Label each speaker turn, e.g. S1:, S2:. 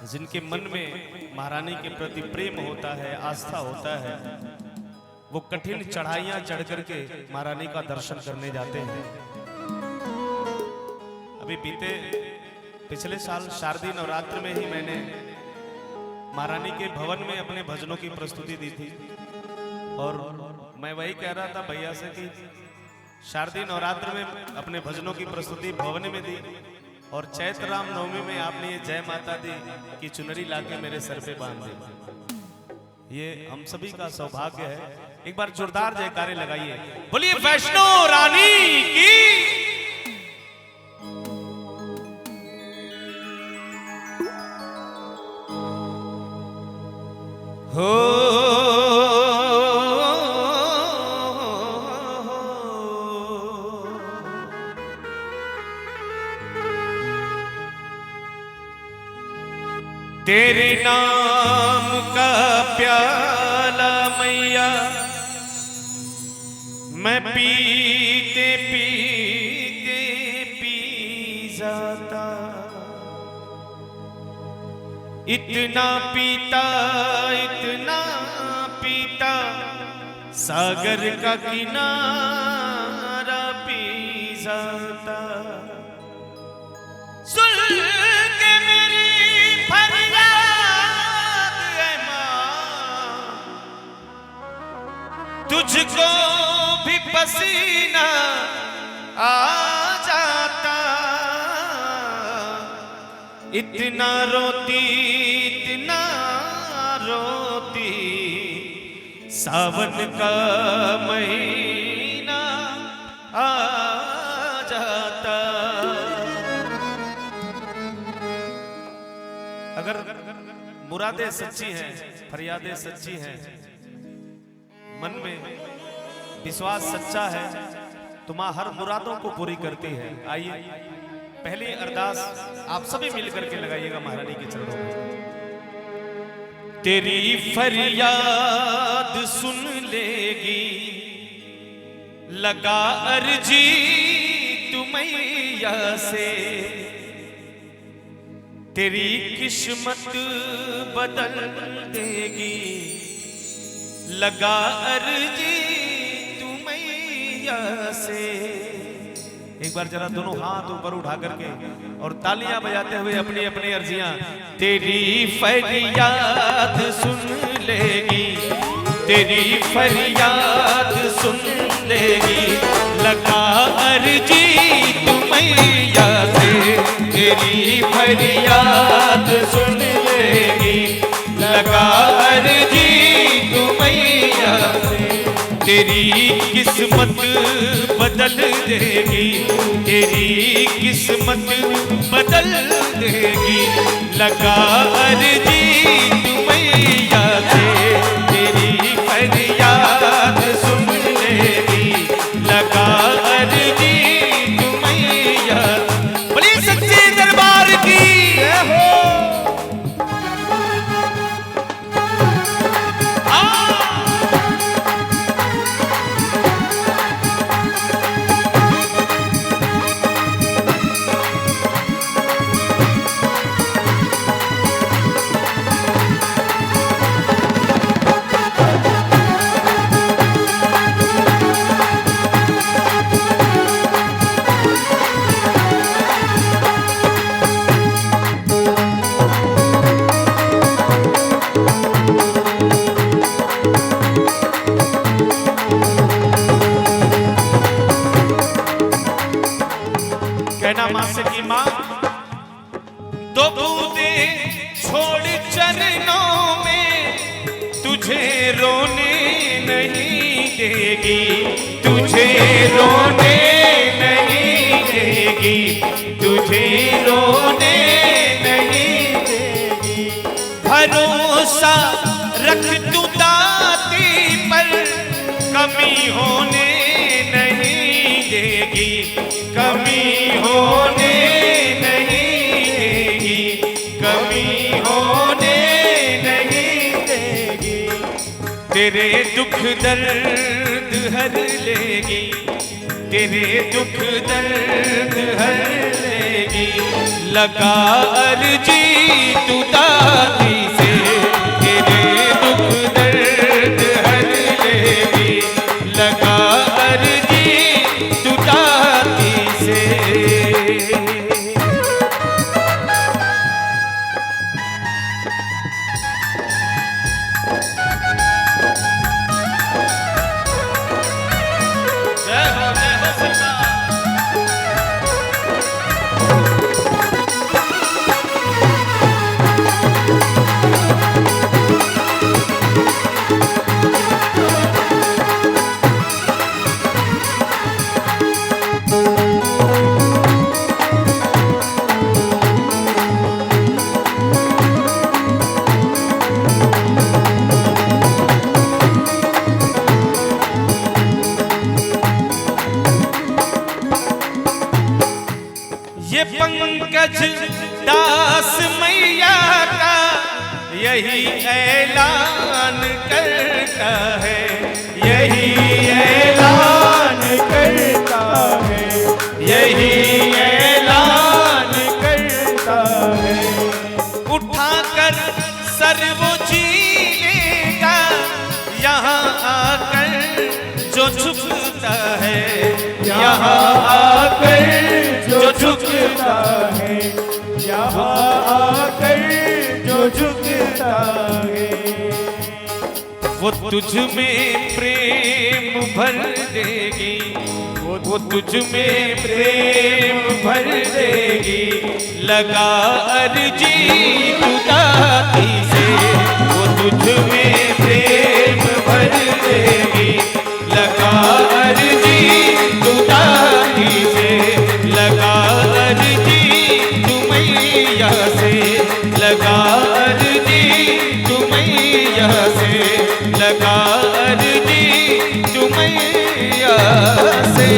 S1: जिनके मन में महारानी के प्रति प्रेम होता है, आस्था होता है, वो कठिन चढ़ाइयां चढ़ करके महारानी का दर्शन करने जाते हैं। अभी पिछले साल शारदीय नवरात्र में ही मैंने महारानी के भवन में अपने भजनों की प्रस्तुति दी थी और मैं वही कह रहा था भैया से कि शारदीय नवरात्र में अपने भजनों की प्रस्तुति भवन में दी और चैत्र राम नवमी में आपने ये जय माता दी की चुनरी लाके मेरे सर पे बांध दी। ये हम सभी का सौभाग्य है। एक बार जोरदार जयकारे लगाइए, बोलिए वैष्णो रानी की। हो तेरे नाम का प्याला मैया मैं पीते पीते पी जाता, इतना पीता सागर का किनारा पी जाता। सुन के मेरी फरियाद है मां, तुझको भी पसीना आ जाता, इतना रोती सावन का महीना आ जाता। अगर मुरादें सच्ची हैं, फरियादें सच्ची हैं, मन में विश्वास सच्चा है तो मां हर मुरादों को पूरी करती है। आइए पहली अरदास आप सभी मिलकर के लगाइएगा महारानी के चरणों में। तेरी फरियाद सुन लेगी, लगा अर्जी तू मैया से, तेरी किस्मत बदल देगी, लगा अर्जी तू मैया से। एक बार जरा दोनों हाथ ऊपर उठा करके और तालियां बजाते हुए अपनी अपनी अर्जियां। तेरी फरियाद सुन लेगी, तेरी फरियाद सुन लेगी, लगा अर्जी तू मैया से, तेरी फरियाद सुन लेगी, लगा अर्जी तू मैया से, तेरी किस्मत बदल देगी, तेरी किस्मत बदल देगी, लगा अर्जी तू मैया से, तेरी फरियाद सुन लेगी, लगा अर्जी तू मैया। बड़ी सच्चे दरबार की हो। कहना मां से कि मां दो बूंदे छोड़ चरणों में तुझे रोने नहीं देगी, तुझे रोने नहीं देगी, तुझे रोने नहीं देगी। भरोसा रख तू दाती पर, कमी होने नहीं देगी, कमी होने नहीं देगी, कमी होने नहीं देगी। तेरे दुख दर्द हर लेगी, तेरे दुख दर्द हर लेगी, लगा अर्जी तू यही ऐलान करता है, यही ऐलान करता है, यही ऐलान करता है। उठाकर सर वो जीलेगा यहाँ आकर जो झुकता है, यहाँ आकर जो झुकता है, यहाँ आकर जो झुकता है। वो तुझ में प्रेम भर देगी, वो तुझ में प्रेम भर देगी, लगा अर्जी खुदाई से। वो तुझ में प्रेम भर देगी, लगा अर्जी खुदाई से, लगा अर्जी तुमैया से, लगा अर्जी तुमैया से, लगा अर्जी तुमैया से।